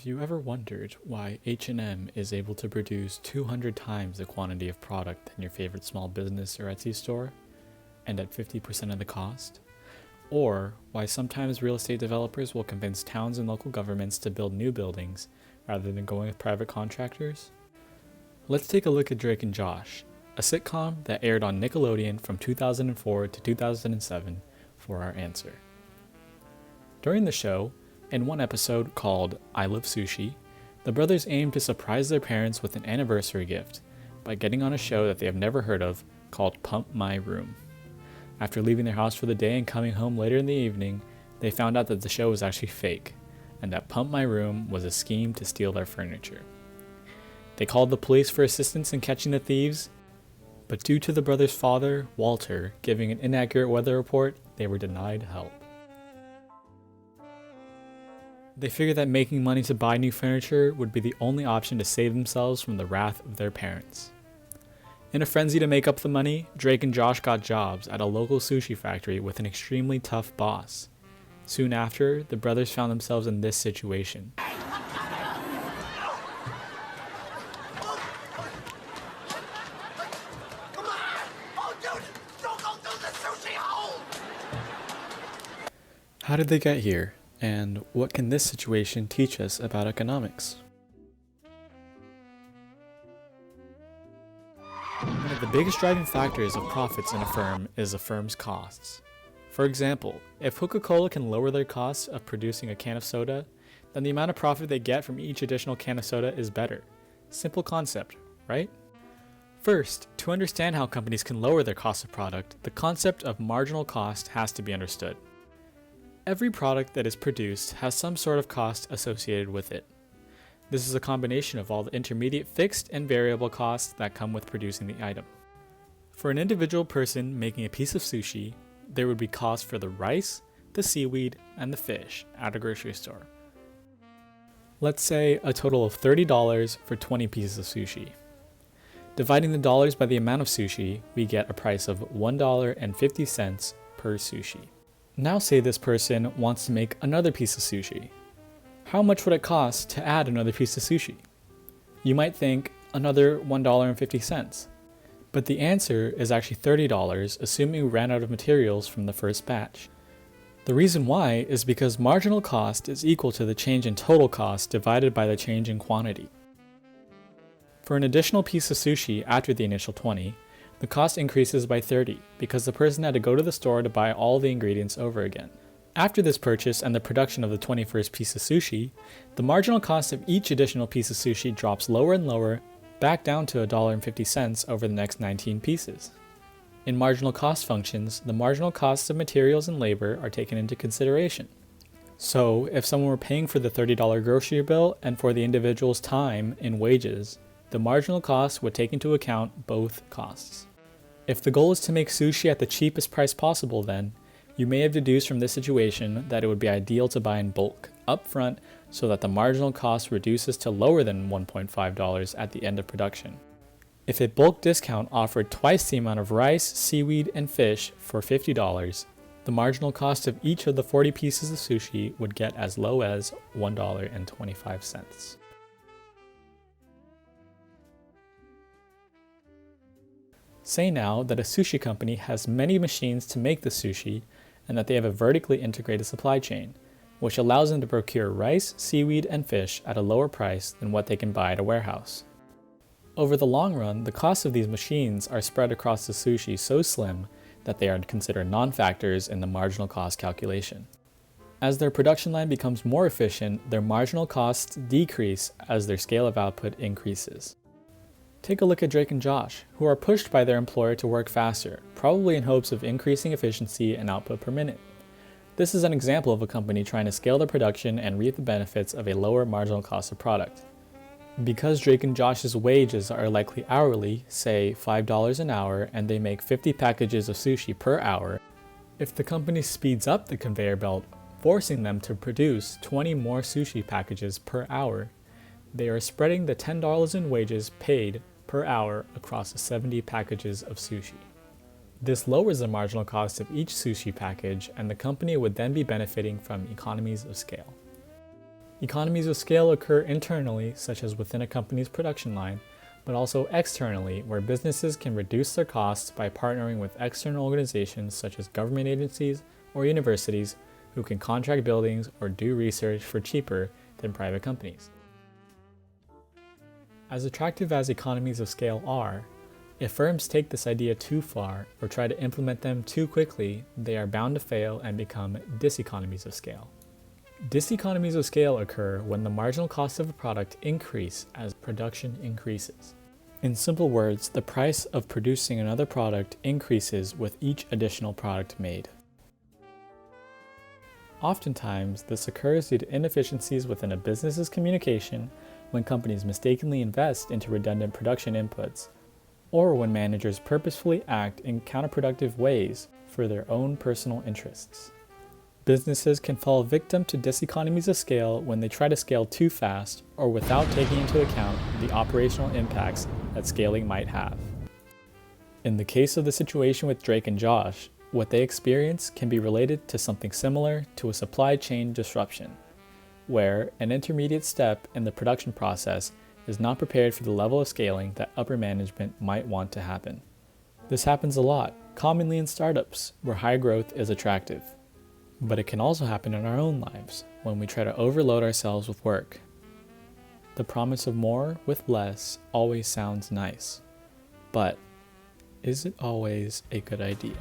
Have you ever wondered why H&M is able to produce 200 times the quantity of product than your favorite small business or Etsy store, and at 50% of the cost? Or why sometimes real estate developers will convince towns and local governments to build new buildings rather than going with private contractors? Let's take a look at Drake and Josh, a sitcom that aired on Nickelodeon from 2004 to 2007 for our answer. During the show, in one episode called I Love Sushi, the brothers aim to surprise their parents with an anniversary gift by getting on a show that they have never heard of called Pump My Room. After leaving their house for the day and coming home later in the evening, they found out that the show was actually fake, and that Pump My Room was a scheme to steal their furniture. They called the police for assistance in catching the thieves, but due to the brothers' father, Walter, giving an inaccurate weather report, they were denied help. They figured that making money to buy new furniture would be the only option to save themselves from the wrath of their parents. In a frenzy to make up the money, Drake and Josh got jobs at a local sushi factory with an extremely tough boss. Soon after, the brothers found themselves in this situation. How did they get here? And what can this situation teach us about economics? One of the biggest driving factors of profits in a firm is a firm's costs. For example, if Coca-Cola can lower their costs of producing a can of soda, then the amount of profit they get from each additional can of soda is better. Simple concept, right? First, to understand how companies can lower their cost of product, the concept of marginal cost has to be understood. Every product that is produced has some sort of cost associated with it. This is a combination of all the intermediate fixed and variable costs that come with producing the item. For an individual person making a piece of sushi, there would be costs for the rice, the seaweed, and the fish at a grocery store. Let's say a total of $30 for 20 pieces of sushi. Dividing the dollars by the amount of sushi, we get a price of $1.50 per sushi. Now say this person wants to make another piece of sushi. How much would it cost to add another piece of sushi? You might think another $1.50. But the answer is actually $30, assuming we ran out of materials from the first batch. The reason why is because marginal cost is equal to the change in total cost divided by the change in quantity. For an additional piece of sushi after the initial 20, the cost increases by 30 because the person had to go to the store to buy all the ingredients over again. After this purchase and the production of the 21st piece of sushi, the marginal cost of each additional piece of sushi drops lower and lower, back down to $1.50 over the next 19 pieces. In marginal cost functions, the marginal costs of materials and labor are taken into consideration. So, if someone were paying for the $30 grocery bill and for the individual's time in wages, the marginal cost would take into account both costs. If the goal is to make sushi at the cheapest price possible, then, you may have deduced from this situation that it would be ideal to buy in bulk, up front, so that the marginal cost reduces to lower than $1.5 at the end of production. If a bulk discount offered twice the amount of rice, seaweed, and fish for $50, the marginal cost of each of the 40 pieces of sushi would get as low as $1.25. Say now that a sushi company has many machines to make the sushi and that they have a vertically integrated supply chain, which allows them to procure rice, seaweed, and fish at a lower price than what they can buy at a warehouse. Over the long run, the costs of these machines are spread across the sushi so slim that they are considered non-factors in the marginal cost calculation. As their production line becomes more efficient, their marginal costs decrease as their scale of output increases. Take a look at Drake and Josh, who are pushed by their employer to work faster, probably in hopes of increasing efficiency and output per minute. This is an example of a company trying to scale their production and reap the benefits of a lower marginal cost of product. Because Drake and Josh's wages are likely hourly, say $5 an hour, and they make 50 packages of sushi per hour, if the company speeds up the conveyor belt, forcing them to produce 20 more sushi packages per hour, they are spreading the $10 in wages paid per hour across the 70 packages of sushi. This lowers the marginal cost of each sushi package, and the company would then be benefiting from economies of scale. Economies of scale occur internally, such as within a company's production line, but also externally, where businesses can reduce their costs by partnering with external organizations such as government agencies or universities who can contract buildings or do research for cheaper than private companies. As attractive as economies of scale are, if firms take this idea too far or try to implement them too quickly, they are bound to fail and become diseconomies of scale. Diseconomies of scale occur when the marginal cost of a product increase as production increases. In simple words, the price of producing another product increases with each additional product made. Oftentimes, this occurs due to inefficiencies within a business's communication when companies mistakenly invest into redundant production inputs, or when managers purposefully act in counterproductive ways for their own personal interests. Businesses can fall victim to diseconomies of scale when they try to scale too fast or without taking into account the operational impacts that scaling might have. In the case of the situation with Drake and Josh, what they experience can be related to something similar to a supply chain disruption, where an intermediate step in the production process is not prepared for the level of scaling that upper management might want to happen. This happens a lot, commonly in startups, where high growth is attractive. But it can also happen in our own lives, when we try to overload ourselves with work. The promise of more with less always sounds nice, but is it always a good idea?